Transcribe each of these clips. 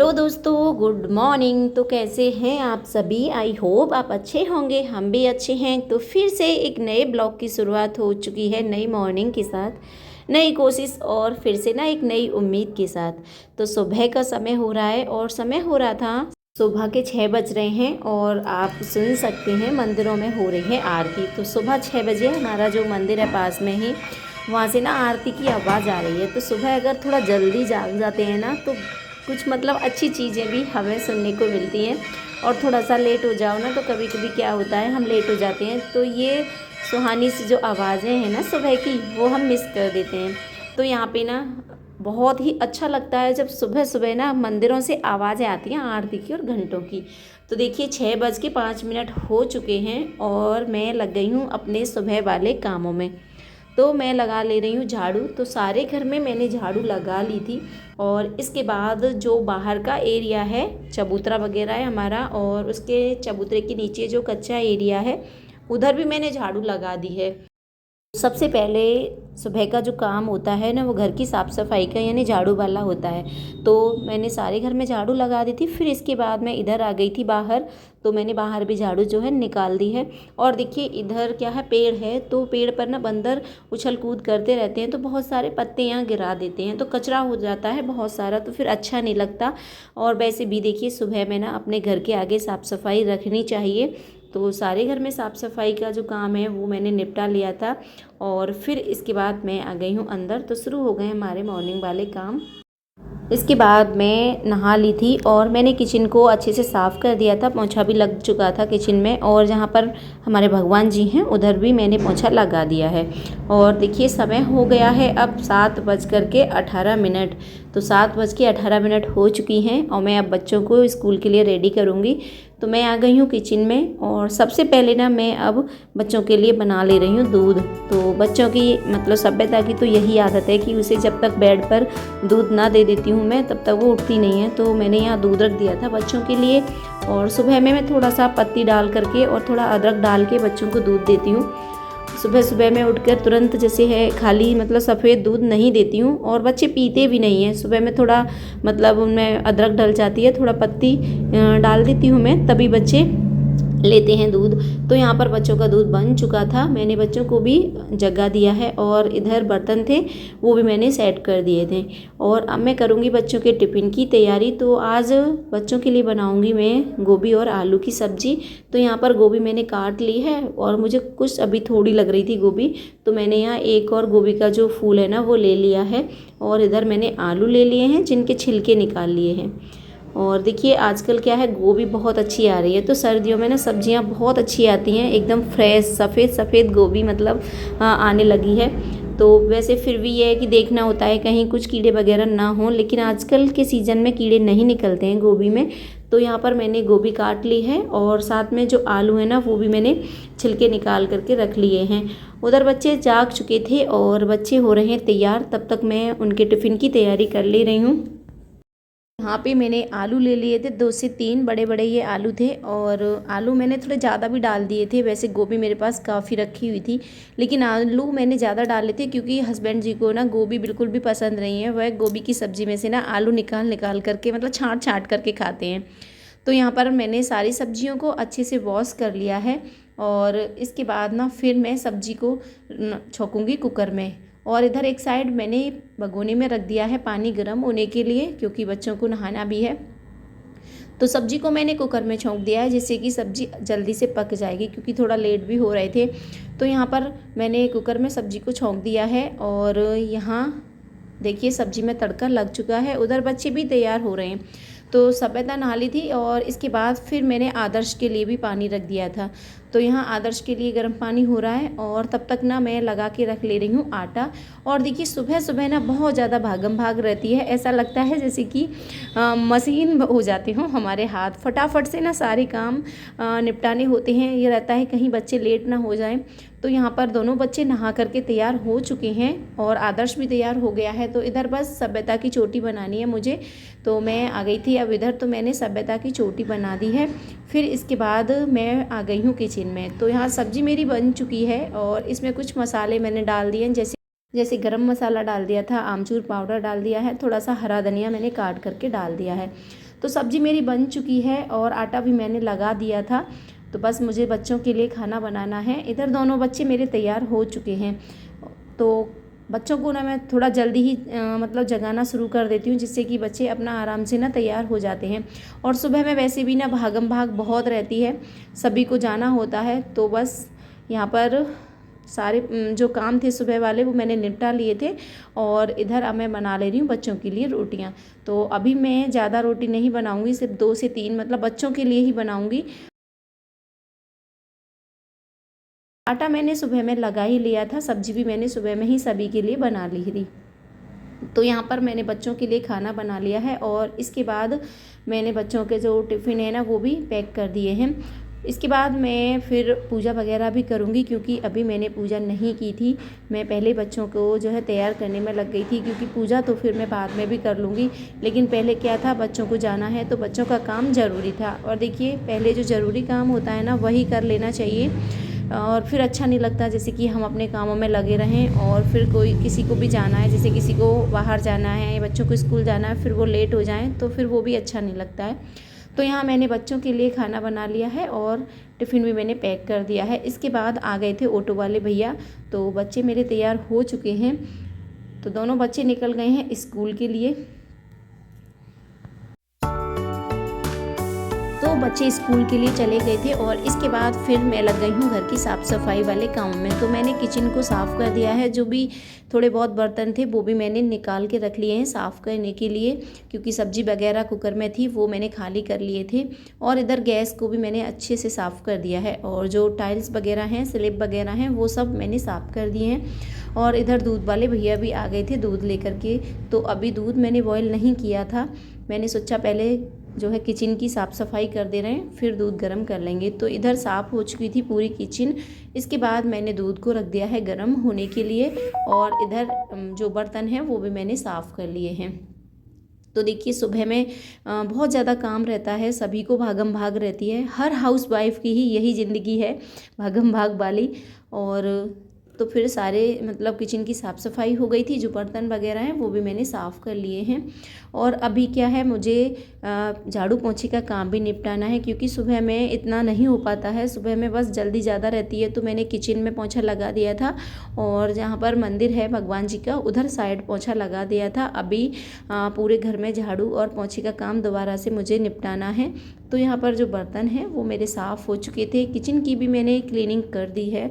Hello दोस्तों, good morning. तो कैसे हैं आप सभी? आई होप आप अच्छे होंगे, हम भी अच्छे हैं। तो फिर से एक नए ब्लॉग की शुरुआत हो चुकी है, नई मॉर्निंग के साथ, नई कोशिश और फिर से ना एक नई उम्मीद के साथ। तो सुबह का समय हो रहा है और समय हो रहा था सुबह के 6 बज रहे हैं और आप सुन सकते हैं मंदिरों में हो रही है आरती। तो सुबह 6 बजे हमारा जो मंदिर है पास में ही, वहाँ से ना आरती की आवाज़ आ रही है। तो सुबह अगर थोड़ा जल्दी जाग जाते हैं ना, तो कुछ मतलब अच्छी चीज़ें भी हमें सुनने को मिलती हैं। और थोड़ा सा लेट हो जाओ ना, तो कभी कभी क्या होता है, हम लेट हो जाते हैं, तो ये सुहानी सी जो आवाज़ें हैं ना सुबह की, वो हम मिस कर देते हैं। तो यहाँ पे ना बहुत ही अच्छा लगता है जब सुबह सुबह ना मंदिरों से आवाज़ें आती हैं आरती की और घंटों की। तो देखिए 6 बज के 5 मिनट हो चुके हैं और मैं लग गई हूँ अपने सुबह वाले कामों में। तो मैं लगा ले रही हूँ झाड़ू। तो सारे घर में मैंने झाड़ू लगा ली थी और इसके बाद जो बाहर का एरिया है, चबूतरा वगैरह है हमारा, और उसके चबूतरे के नीचे जो कच्चा एरिया है, उधर भी मैंने झाड़ू लगा दी है। सबसे पहले सुबह का जो काम होता है ना, वो घर की साफ़ सफाई का यानी झाड़ू वाला होता है। तो मैंने सारे घर में झाड़ू लगा दी थी। फिर इसके बाद मैं इधर आ गई थी बाहर, तो मैंने बाहर भी झाड़ू जो है निकाल दी है। और देखिए इधर क्या है, पेड़ है, तो पेड़ पर ना बंदर उछल कूद करते रहते हैं, तो बहुत सारे पत्ते यहाँ गिरा देते हैं, तो कचरा हो जाता है बहुत सारा, तो फिर अच्छा नहीं लगता। और वैसे भी देखिए सुबह में ना अपने घर के आगे साफ़ सफाई रखनी चाहिए। तो सारे घर में साफ़ सफाई का जो काम है वो मैंने निपटा लिया था। और फिर इसके बाद मैं आ गई हूँ अंदर। तो शुरू हो गए हमारे मॉर्निंग वाले काम। इसके बाद मैं नहा ली थी और मैंने किचन को अच्छे से साफ़ कर दिया था। पोंछा भी लग चुका था किचन में, और जहाँ पर हमारे भगवान जी हैं उधर भी मैंने पोंछा लगा दिया है। और देखिए समय हो गया है अब 7 बज कर के 18 मिनट। तो 7 बज के 18 मिनट हो चुकी हैं और मैं अब बच्चों को स्कूल के लिए रेडी करूँगी। तो मैं आ गई हूँ किचन में और सबसे पहले ना मैं अब बच्चों के लिए बना ले रही हूँ दूध। तो बच्चों की मतलब सभ्यता की तो यही आदत है कि उसे जब तक बेड पर दूध ना दे देती हूँ मैं, तब तक वो उठती नहीं है। तो मैंने यहाँ दूध रख दिया था बच्चों के लिए। और सुबह में मैं थोड़ा सा पत्ती डाल करके और थोड़ा अदरक डाल के बच्चों को दूध देती हूँ। सुबह सुबह मैं उठकर तुरंत जैसे है खाली मतलब सफ़ेद दूध नहीं देती हूँ, और बच्चे पीते भी नहीं हैं। सुबह में थोड़ा मतलब उनमें अदरक डल जाती है, थोड़ा पत्ती डाल देती हूँ मैं, तभी बच्चे लेते हैं दूध। तो यहाँ पर बच्चों का दूध बन चुका था, मैंने बच्चों को भी जगा दिया है, और इधर बर्तन थे वो भी मैंने सेट कर दिए थे। और अब मैं करूँगी बच्चों के टिफ़िन की तैयारी। तो आज बच्चों के लिए बनाऊँगी मैं गोभी और आलू की सब्ज़ी। तो यहाँ पर गोभी मैंने काट ली है और मुझे कुछ अभी थोड़ी लग रही थी गोभी, तो मैंने यहाँ एक और गोभी का जो फूल है ना वो ले लिया है। और इधर मैंने आलू ले लिए हैं जिनके छिलके निकाल लिए हैं। और देखिए आजकल क्या है, गोभी बहुत अच्छी आ रही है। तो सर्दियों में ना सब्जियां बहुत अच्छी आती हैं, एकदम फ्रेश सफ़ेद सफ़ेद गोभी मतलब आने लगी है। तो वैसे फिर भी ये है कि देखना होता है कहीं कुछ कीड़े वगैरह ना हो, लेकिन आजकल के सीज़न में कीड़े नहीं निकलते हैं गोभी में। तो यहाँ पर मैंने गोभी काट ली है और साथ में जो आलू है ना वो भी मैंने छिलके निकाल करके रख लिए हैं। उधर बच्चे जाग चुके थे और बच्चे हो रहे हैं तैयार, तब तक मैं उनके टिफ़िन की तैयारी कर ले रही हूँ। यहाँ पे मैंने आलू ले लिए थे, 2 से 3 बड़े बड़े ये आलू थे, और आलू मैंने थोड़े ज़्यादा भी डाल दिए थे। वैसे गोभी मेरे पास काफ़ी रखी हुई थी, लेकिन आलू मैंने ज़्यादा डाले थे क्योंकि हस्बैंड जी को ना गोभी बिल्कुल भी पसंद नहीं है। वह गोभी की सब्ज़ी में से ना आलू निकाल निकाल करके मतलब छाँट छाँट करके खाते हैं। तो यहाँ पर मैंने सारी सब्जियों को अच्छे से वॉश कर लिया है, और इसके बाद ना फिर मैं सब्जी को छौंकूँगी कुकर में। और इधर एक साइड मैंने भगोने में रख दिया है पानी गर्म होने के लिए, क्योंकि बच्चों को नहाना भी है। तो सब्जी को मैंने कुकर में छौंक दिया है जिससे कि सब्जी जल्दी से पक जाएगी, क्योंकि थोड़ा लेट भी हो रहे थे। तो यहाँ पर मैंने कुकर में सब्जी को छौंक दिया है, और यहाँ देखिए सब्जी में तड़का लग चुका है। उधर बच्चे भी तैयार हो रहे हैं। तो सभ्यता नहा ली थी, और इसके बाद फिर मैंने आदर्श के लिए भी पानी रख दिया था। तो यहाँ आदर्श के लिए गर्म पानी हो रहा है, और तब तक ना मैं लगा के रख ले रही हूँ आटा। और देखिए सुबह सुबह ना बहुत ज़्यादा भागम भाग रहती है, ऐसा लगता है जैसे कि मशीन हो जाते हों हमारे हाथ, फटाफट से ना सारे काम निपटाने होते हैं। ये रहता है कहीं बच्चे लेट ना हो जाएं। तो यहाँ पर दोनों बच्चे नहा करके तैयार हो चुके हैं और आदर्श भी तैयार हो गया है। तो इधर बस सभ्यता की चोटी बनानी है मुझे। तो मैं आ गई थी अब इधर, तो मैंने सभ्यता की चोटी बना दी है। फिर इसके बाद मैं आ गई हूँ किचन में। तो यहाँ सब्जी मेरी बन चुकी है, और इसमें कुछ मसाले मैंने डाल दिए हैं, जैसे जैसे गरम मसाला डाल दिया था, आमचूर पाउडर डाल दिया है, थोड़ा सा हरा धनिया मैंने काट करके डाल दिया है। तो सब्ज़ी मेरी बन चुकी है और आटा भी मैंने लगा दिया था। तो बस मुझे बच्चों के लिए खाना बनाना है। इधर दोनों बच्चे मेरे तैयार हो चुके हैं। तो बच्चों को ना मैं थोड़ा जल्दी ही मतलब जगाना शुरू कर देती हूँ, जिससे कि बच्चे अपना आराम से ना तैयार हो जाते हैं। और सुबह में वैसे भी ना भागम भाग बहुत रहती है, सभी को जाना होता है। तो बस यहाँ पर सारे जो काम थे सुबह वाले वो मैंने निपटा लिए थे। और इधर अब मैं बना ले रही हूँ बच्चों के लिए रोटियाँ। तो अभी मैं ज़्यादा रोटी नहीं बनाऊँगी, सिर्फ 2 से 3 मतलब बच्चों के लिए ही बनाऊँगी। आटा मैंने सुबह में लगा ही लिया था, सब्जी भी मैंने सुबह में ही सभी के लिए बना ली थी। तो यहाँ पर मैंने बच्चों के लिए खाना बना लिया है और इसके बाद मैंने बच्चों के जो टिफ़िन है ना वो भी पैक कर दिए हैं। इसके बाद मैं फिर पूजा वगैरह भी करूँगी, क्योंकि अभी मैंने पूजा नहीं की थी। मैं पहले बच्चों को जो है तैयार करने में लग गई थी, क्योंकि पूजा तो फिर मैं बाद में भी कर लूँगी। लेकिन पहले क्या था, बच्चों को जाना है तो बच्चों का काम ज़रूरी था। और देखिए पहले जो ज़रूरी काम होता है ना वही कर लेना चाहिए, और फिर अच्छा नहीं लगता जैसे कि हम अपने कामों में लगे रहें और फिर कोई किसी को भी जाना है, जैसे किसी को बाहर जाना है, बच्चों को स्कूल जाना है, फिर वो लेट हो जाएं तो फिर वो भी अच्छा नहीं लगता है। तो यहाँ मैंने बच्चों के लिए खाना बना लिया है और टिफ़िन भी मैंने पैक कर दिया है। इसके बाद आ गए थे ऑटो वाले भैया, तो बच्चे मेरे तैयार हो चुके हैं। तो दोनों बच्चे निकल गए हैं स्कूल के लिए। तो बच्चे स्कूल के लिए चले गए थे और इसके बाद फिर मैं लग गई हूँ घर की साफ़ सफाई वाले काम में। तो मैंने किचन को साफ़ कर दिया है, जो भी थोड़े बहुत बर्तन थे वो भी मैंने निकाल के रख लिए हैं साफ़ करने के लिए, क्योंकि सब्ज़ी वगैरह कुकर में थी वो मैंने खाली कर लिए थे। और इधर गैस को भी मैंने अच्छे से साफ़ कर दिया है, और जो टाइल्स वगैरह हैं, स्लैब वगैरह हैं, वो सब मैंने साफ़ कर दिए हैं। और इधर दूध वाले भैया भी आ गए थे दूध लेकर के। तो अभी दूध मैंने बॉयल नहीं किया था, मैंने सोचा पहले जो है किचन की साफ़ सफाई कर दे रहे हैं, फिर दूध गर्म कर लेंगे। तो इधर साफ़ हो चुकी थी पूरी किचन। इसके बाद मैंने दूध को रख दिया है गर्म होने के लिए, और इधर जो बर्तन हैं वो भी मैंने साफ़ कर लिए हैं। तो देखिए सुबह में बहुत ज़्यादा काम रहता है, सभी को भागम भाग रहती है, हर हाउस वाइफ की ही यही ज़िंदगी है, भागम भाग वाली। और तो फिर सारे मतलब किचन की साफ़ सफाई हो गई थी, जो बर्तन वगैरह हैं वो भी मैंने साफ़ कर लिए हैं। और अभी क्या है, मुझे झाड़ू पोंछी का काम भी निपटाना है, क्योंकि सुबह में इतना नहीं हो पाता है, सुबह में बस जल्दी ज़्यादा रहती है। तो मैंने किचन में पोंछा लगा दिया था, और जहाँ पर मंदिर है भगवान जी का उधर साइड पोंछा लगा दिया था। अभी पूरे घर में झाड़ू और पोंछे का काम दोबारा से मुझे निपटाना है। तो यहाँ पर जो बर्तन हैं वो मेरे साफ़ हो चुके थे, किचन की भी मैंने क्लीनिंग कर दी है,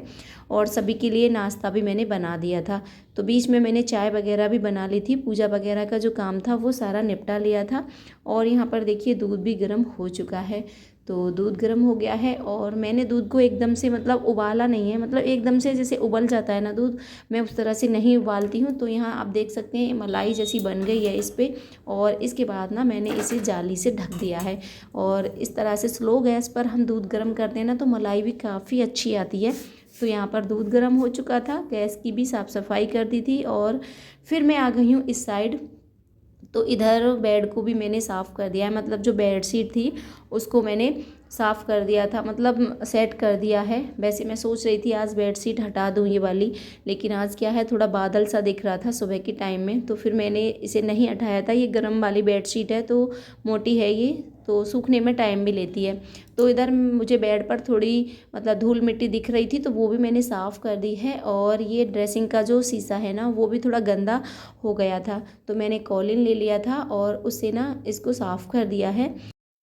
और सभी के लिए नाश्ता भी मैंने बना दिया था। तो बीच में मैंने चाय वगैरह भी बना ली थी, पूजा वगैरह का जो काम था वो सारा निपटा लिया था। और यहाँ पर देखिए दूध भी गर्म हो चुका है। तो दूध गर्म हो गया है, और मैंने दूध को एकदम से मतलब उबाला नहीं है, मतलब एकदम से जैसे उबल जाता है ना दूध, मैं उस तरह से नहीं उबालती हूँ। तो यहाँ आप देख सकते हैं मलाई जैसी बन गई है इस पर। और इसके बाद ना मैंने इसे जाली से ढक दिया है, और इस तरह से स्लो गैस पर हम दूध गर्म करते हैं ना तो मलाई भी काफ़ी अच्छी आती है। तो यहाँ पर दूध गर्म हो चुका था, गैस की भी साफ़ सफाई कर दी थी, और फिर मैं आ गई हूँ इस साइड। तो इधर बेड को भी मैंने साफ़ कर दिया है, मतलब जो बेड शीट थी उसको मैंने साफ़ कर दिया था, मतलब सेट कर दिया है। वैसे मैं सोच रही थी आज बेड शीट हटा दूँ ये वाली, लेकिन आज क्या है थोड़ा बादल सा दिख रहा था सुबह के टाइम में, तो फिर मैंने इसे नहीं हटाया था। ये गर्म वाली बेड शीट है, तो मोटी है ये, तो सूखने में टाइम भी लेती है। तो इधर मुझे बेड पर थोड़ी मतलब धूल मिट्टी दिख रही थी, तो वो भी मैंने साफ़ कर दी है। और ये ड्रेसिंग का जो शीशा है ना वो भी थोड़ा गंदा हो गया था, तो मैंने कॉलिन ले लिया था और उससे ना इसको साफ़ कर दिया है।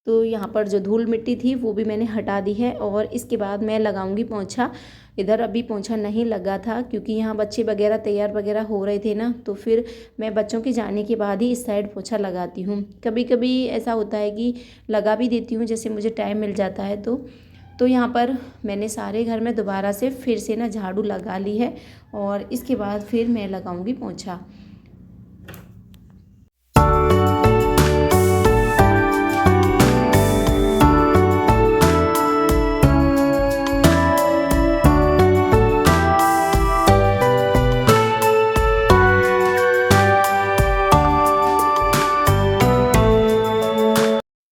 तो यहाँ पर जो धूल मिट्टी थी वो भी मैंने हटा दी है, और इसके बाद मैं लगाऊंगी पोंछा। इधर अभी पोंछा नहीं लगा था, क्योंकि यहाँ बच्चे वगैरह तैयार वगैरह हो रहे थे ना, तो फिर मैं बच्चों के जाने के बाद ही इस साइड पोंछा लगाती हूँ। कभी कभी ऐसा होता है कि लगा भी देती हूँ, जैसे मुझे टाइम मिल जाता है तो यहाँ पर मैंने सारे घर में दोबारा से फिर से ना झाड़ू लगा ली है, और इसके बाद फिर मैं लगाऊंगी पोंछा।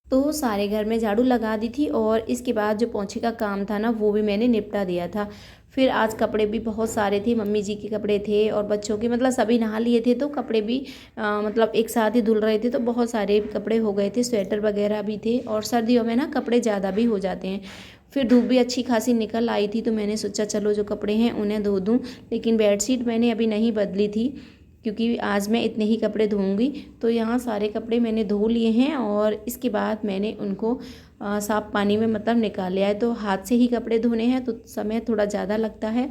तो सारे घर में झाड़ू लगा दी थी, और इसके बाद जो पोंछे का काम था ना वो भी मैंने निपटा दिया था। फिर आज कपड़े भी बहुत सारे थे, मम्मी जी के कपड़े थे और बच्चों के, मतलब सभी नहा लिए थे तो कपड़े भी मतलब एक साथ ही धुल रहे थे, तो बहुत सारे कपड़े हो गए थे, स्वेटर वगैरह भी थे। और सर्दियों में ना कपड़े ज़्यादा भी हो जाते हैं। फिर धूप भी अच्छी खासी निकल आई थी, तो मैंने सोचा चलो जो कपड़े हैं उन्हें धो दूँ। लेकिन बेडशीट मैंने अभी नहीं बदली थी, क्योंकि आज मैं इतने ही कपड़े धोऊंगी। तो यहाँ सारे कपड़े मैंने धो लिए हैं और इसके बाद मैंने उनको साफ़ पानी में मतलब निकाल लिया है। तो हाथ से ही कपड़े धोने हैं तो समय थोड़ा ज़्यादा लगता है।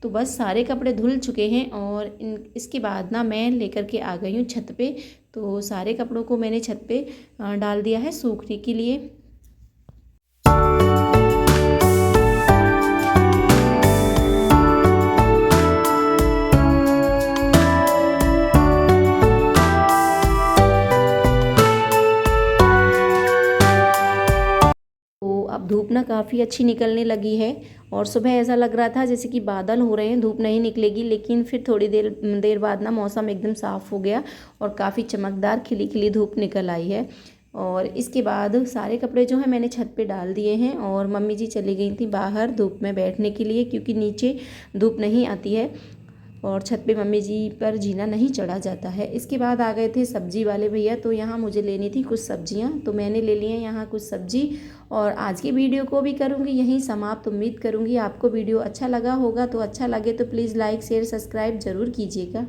तो बस सारे कपड़े धुल चुके हैं और इसके बाद ना मैं लेकर के आ गई हूँ छत पे। तो सारे कपड़ों को मैंने छत पे डाल दिया है सूखने के लिए। तो अब धूप ना काफ़ी अच्छी निकलने लगी है और सुबह ऐसा लग रहा था जैसे कि बादल हो रहे हैं, धूप नहीं निकलेगी। लेकिन फिर थोड़ी देर देर बाद ना मौसम एकदम साफ़ हो गया और काफ़ी चमकदार खिली खिली धूप निकल आई है। और इसके बाद सारे कपड़े जो हैं मैंने छत पे डाल दिए हैं और मम्मी जी चली गई थी बाहर धूप में बैठने के लिए, क्योंकि नीचे धूप नहीं आती है और छत पे मम्मी जी पर जीना नहीं चढ़ा जाता है। इसके बाद आ गए थे सब्जी वाले भैया, तो यहाँ मुझे लेनी थी कुछ सब्जियाँ, तो मैंने ले ली हैं यहाँ कुछ सब्जी। और आज की वीडियो को भी करूँगी यहीं समाप्त। उम्मीद करूँगी आपको वीडियो अच्छा लगा होगा, तो अच्छा लगे तो प्लीज़ लाइक शेयर सब्सक्राइब ज़रूर कीजिएगा।